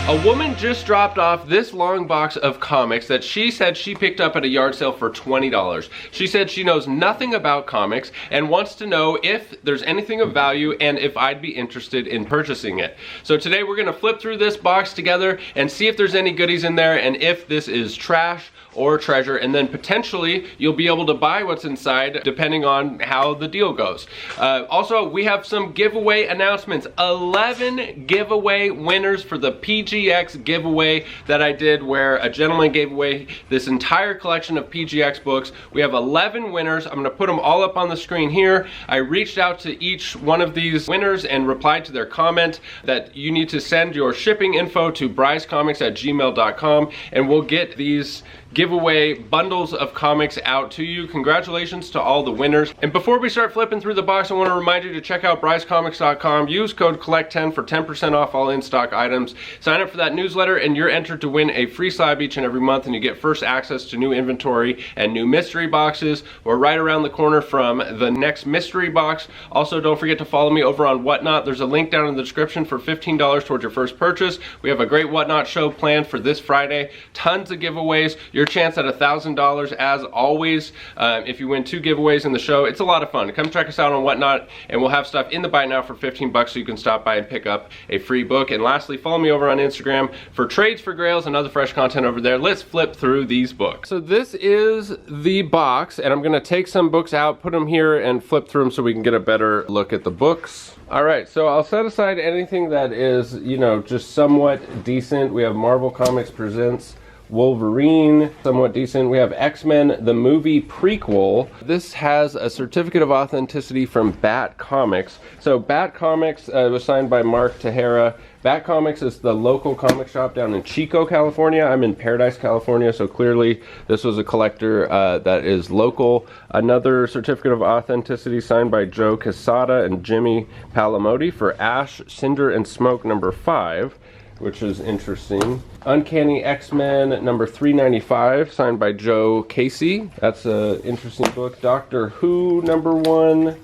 A woman just dropped off this long box of comics that she said she picked up at a yard sale for $20. She said she knows nothing about comics and wants to know if there's anything of value and if I'd be interested in purchasing it. So today we're gonna flip through this box together and see if there's any goodies in there and if this is trash or treasure, and then potentially you'll be able to buy what's inside depending on how the deal goes. Also, we have some giveaway announcements. 11 giveaway winners for the PGX giveaway that I did, where a gentleman gave away this entire collection of PGX books. We have 11 winners. I'm gonna put them all up on the screen here. I reached out to each one of these winners and replied to their comment that you need to send your shipping info to brycecomics@gmail.com, and we'll get these giveaway bundles of comics out to you. Congratulations to all the winners. And before we start flipping through the box, I want to remind you to check out brycecomics.com. Use code COLLECT10 for 10% off all in-stock items. Sign up for that newsletter and you're entered to win a free slab each and every month, and you get first access to new inventory and new mystery boxes. We're right around the corner from the next mystery box. Also, don't forget to follow me over on Whatnot. There's a link down in the description for $15 towards your first purchase. We have a great Whatnot show planned for this Friday. Tons of giveaways. Your chance at $1,000 as always if you win 2 giveaways in the show. It's a lot of fun. Come check us out on Whatnot, and we'll have stuff in the buy now for 15 bucks, so you can stop by and pick up a free book. And lastly, follow me over on Instagram for trades for grails and other fresh content over there. Let's flip through these books. So this is the box, and I'm gonna take some books out, put them here, and flip through them so we can get a better look at the books. All right, so I'll set aside anything that is, you know, just somewhat decent. We have Marvel Comics Presents Wolverine, somewhat decent. We have X-Men, the movie prequel. This has a certificate of authenticity from Bat Comics. So Bat Comics was signed by Mark Tejera. Bat Comics is the local comic shop down in Chico, California. I'm in Paradise, California, so clearly this was a collector that is local. Another certificate of authenticity signed by Joe Quesada and Jimmy Palamotti for Ash, Cinder, and Smoke #5. Which is interesting. Uncanny X-Men number 395, signed by Joe Casey. That's an interesting book. Doctor Who #1,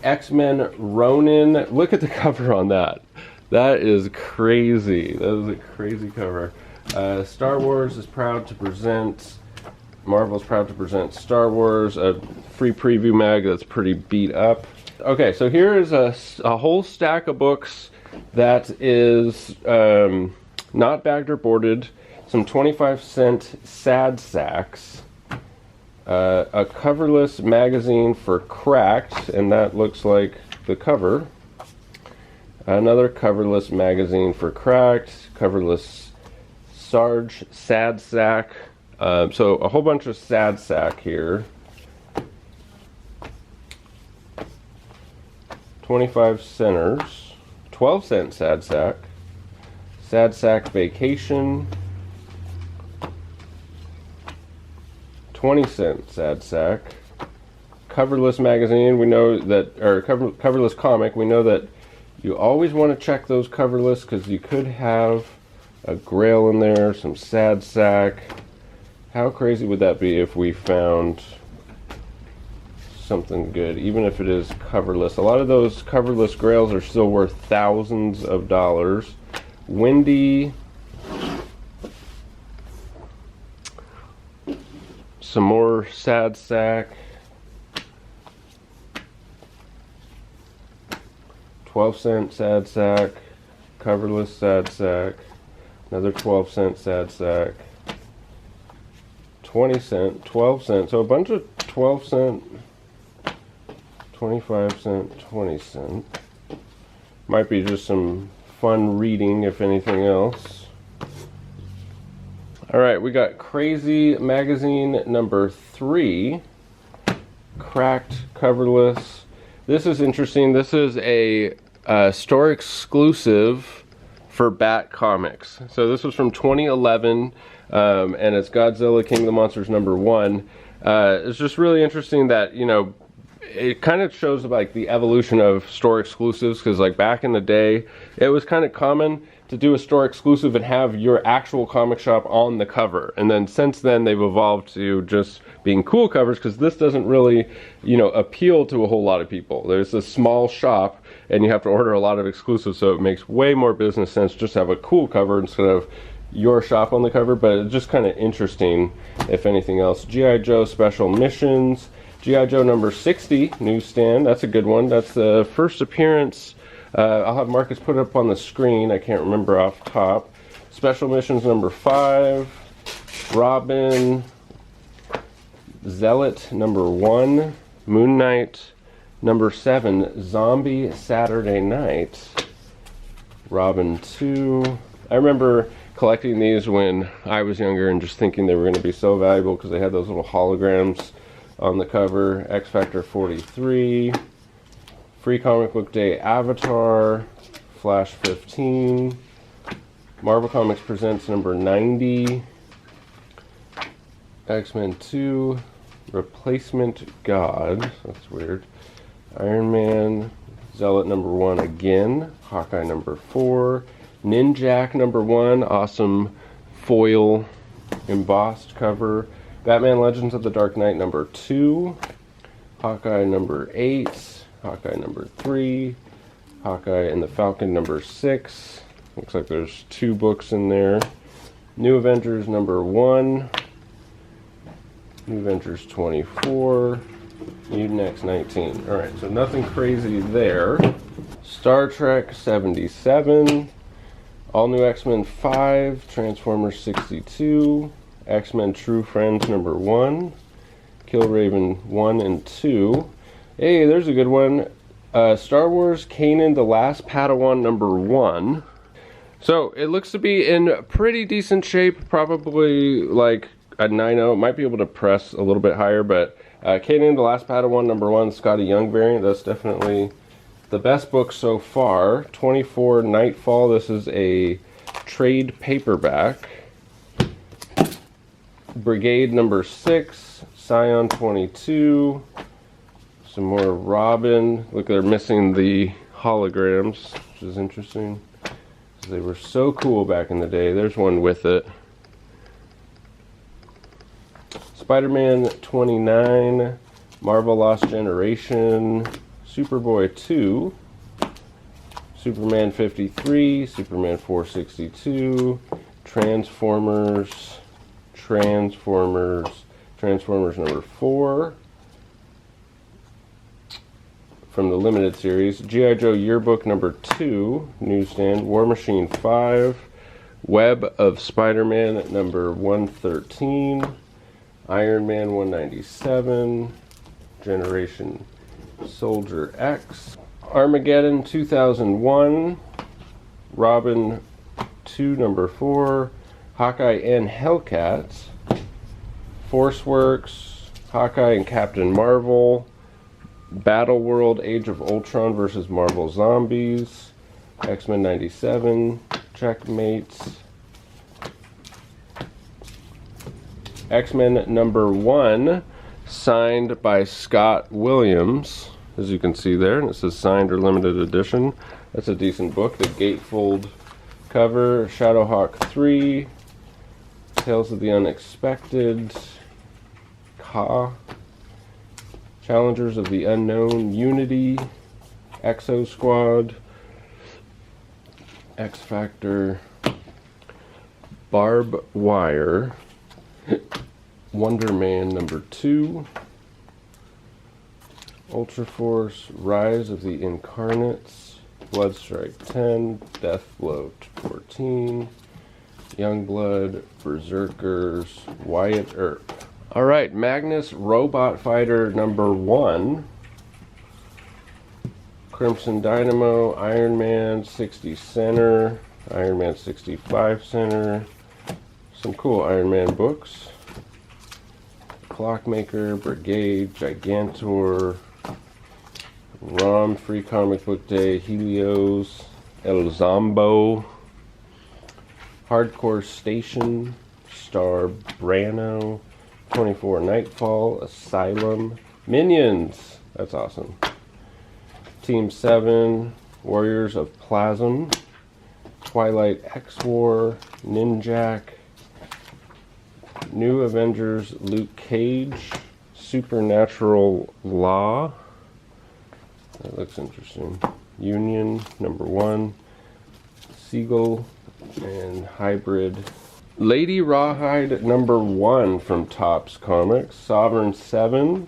X-Men Ronin. Look at the cover on that. That is crazy. That is a crazy cover. Star Wars is proud to present, Marvel's proud to present Star Wars, a free preview mag that's pretty beat up. Okay, so here is a whole stack of books that is not bagged or boarded, some 25-cent sad sacks, a coverless magazine for Cracked, and that looks like the cover. Another coverless magazine for Cracked, coverless Sarge sad sack. So a whole bunch of sad sack here. 25 centers. 12-cent sad sack vacation, 20-cent sad sack, coverless magazine. We know that, or coverless comic. We know that you always want to check those coverless because you could have a grail in there, some sad sack. How crazy would that be if we found something good, even if it is coverless? A lot of those coverless grails are still worth thousands of dollars. Wendy, some more sad sack, 12-cent sad sack, coverless sad sack, another 12-cent sad sack, 20-cent, 12-cent, so a bunch of 12-cent, 25-cent, 20-cent. Might be just some fun reading, if anything else. All right, we got Crazy Magazine number 3, Cracked, coverless. This is interesting. This is a store exclusive for Bat Comics. So this was from 2011, and it's Godzilla King of the Monsters #1. It's just really interesting that, you know, it kind of shows like the evolution of store exclusives, because like back in the day it was kind of common to do a store exclusive and have your actual comic shop on the cover, and then since then they've evolved to just being cool covers, because this doesn't really, you know, appeal to a whole lot of people. There's a small shop and you have to order a lot of exclusives, so it makes way more business sense just to have a cool cover instead of your shop on the cover. But it's just kind of interesting, if anything else. G.I. Joe Special Missions, G.I. Joe number 60 newsstand. That's a good one. That's the first appearance. I'll have Marcus put it up on the screen. I can't remember off top. Special Missions number 5, Robin, Zealot number 1, Moon Knight number 7, Zombie Saturday Night, Robin 2. I remember collecting these when I was younger and just thinking they were going to be so valuable because they had those little holograms on the cover. X Factor 43, Free Comic Book Day Avatar, Flash 15, Marvel Comics Presents number 90, X-Men 2, Replacement God, that's weird, Iron Man, Zealot number 1 again, Hawkeye number 4, Ninjak number 1, awesome foil embossed cover, Batman Legends of the Dark Knight number 2, Hawkeye number 8, Hawkeye number 3, Hawkeye and the Falcon number 6, looks like there's 2 books in there, New Avengers number 1, New Avengers 24, Mutant X 19. Alright, so nothing crazy there. Star Trek 77, All New X-Men 5, Transformers 62, X-Men True Friends number 1, Killraven 1 and 2. Hey, there's a good one. Star Wars Kanan the Last Padawan number 1. So it looks to be in pretty decent shape, probably like a 9.0. Might be able to press a little bit higher, but Kanan the Last Padawan number 1, Scotty Young variant. That's definitely the best book so far. 24 Nightfall. This is a trade paperback. Brigade number 6, Scion 22. Some more Robin. Look, they're missing the holograms, which is interesting. They were so cool back in the day. There's one with it. Spider-Man 29, Marvel Lost Generation, Superboy 2, Superman 53, Superman 462, Transformers number 4, from the limited series, G.I. Joe Yearbook number 2, newsstand, War Machine 5, Web of Spider-Man number 113, Iron Man 197, Generation Soldier X, Armageddon 2001, Robin 2 number 4, Hawkeye and Hellcat, Forceworks, Hawkeye and Captain Marvel, Battle World Age of Ultron versus Marvel Zombies, X-Men 97, Checkmates, X-Men number 1, signed by Scott Williams, as you can see there, and it says signed or limited edition. That's a decent book. The gatefold cover, Shadowhawk 3, Tales of the Unexpected, Ka, Challengers of the Unknown, Unity, Exo Squad, X Factor, Barb Wire, Wonder Man number 2, Ultra Force, Rise of the Incarnates, Bloodstrike 10, Death Blow 14, Youngblood, Berserkers, Wyatt Earp. Alright, Magnus Robot Fighter number 1, Crimson Dynamo, Iron Man 60 center, Iron Man 65 center, some cool Iron Man books, Clockmaker, Brigade, Gigantor, ROM, Free Comic Book Day, Helios, El Zombo, Hardcore Station, Star Brano, 24 Nightfall, Asylum, Minions, that's awesome, Team 7, Warriors of Plasm, Twilight X-War, Ninjak, New Avengers, Luke Cage, Supernatural Law. That looks interesting. Union, #1. Seagull and Hybrid. Lady Rawhide, #1 from Topps Comics. Sovereign 7.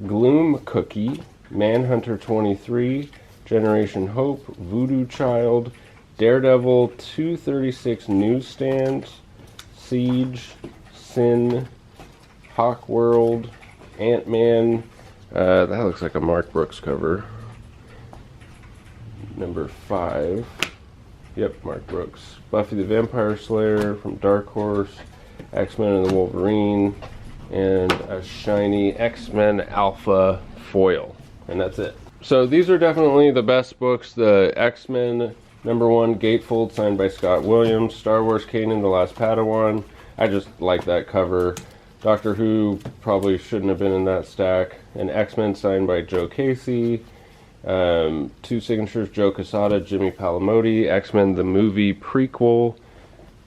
Gloom Cookie. Manhunter 23. Generation Hope. Voodoo Child. Daredevil 236 Newsstand. Siege. Sin. Hawk World. Ant-Man. That looks like a Mark Brooks cover. #5. Yep, Mark Brooks. Buffy the Vampire Slayer from Dark Horse. X-Men and the Wolverine. And a shiny X-Men Alpha foil. And that's it. So these are definitely the best books. The X-Men #1 Gatefold signed by Scott Williams. Star Wars Kanan the Last Padawan. I just like that cover. Doctor Who probably shouldn't have been in that stack. And X-Men signed by Joe Casey. 2 signatures, Joe Quesada, Jimmy Palamotti. X-Men the movie prequel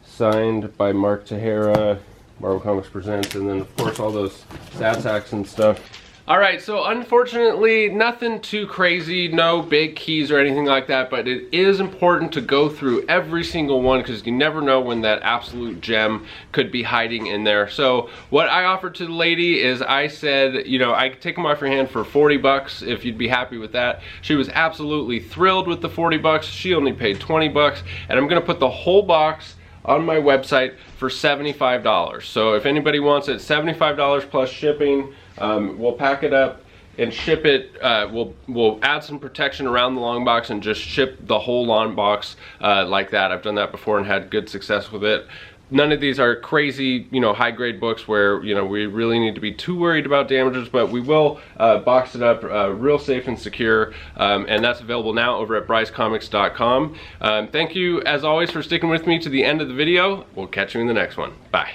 signed by Mark Tejera. Marvel Comics Presents. And then of course all those stat sacks and stuff. Alright, so unfortunately nothing too crazy, no big keys or anything like that, but it is important to go through every single one because you never know when that absolute gem could be hiding in there. So what I offered to the lady is I said, you know, I could take them off your hand for 40 bucks if you'd be happy with that. She was absolutely thrilled with the 40 bucks. She only paid 20 bucks, and I'm gonna put the whole box on my website for $75. So if anybody wants it, $75 plus shipping. We'll pack it up and ship it. We'll add some protection around the long box and just ship the whole long box like that. I've done that before and had good success with it. None of these are crazy, you know, high grade books where, you know, we really need to be too worried about damages, but we will box it up real safe and secure, and that's available now over at brycecomics.com. Thank you as always for sticking with me to the end of the video. We'll catch you in the next one. Bye.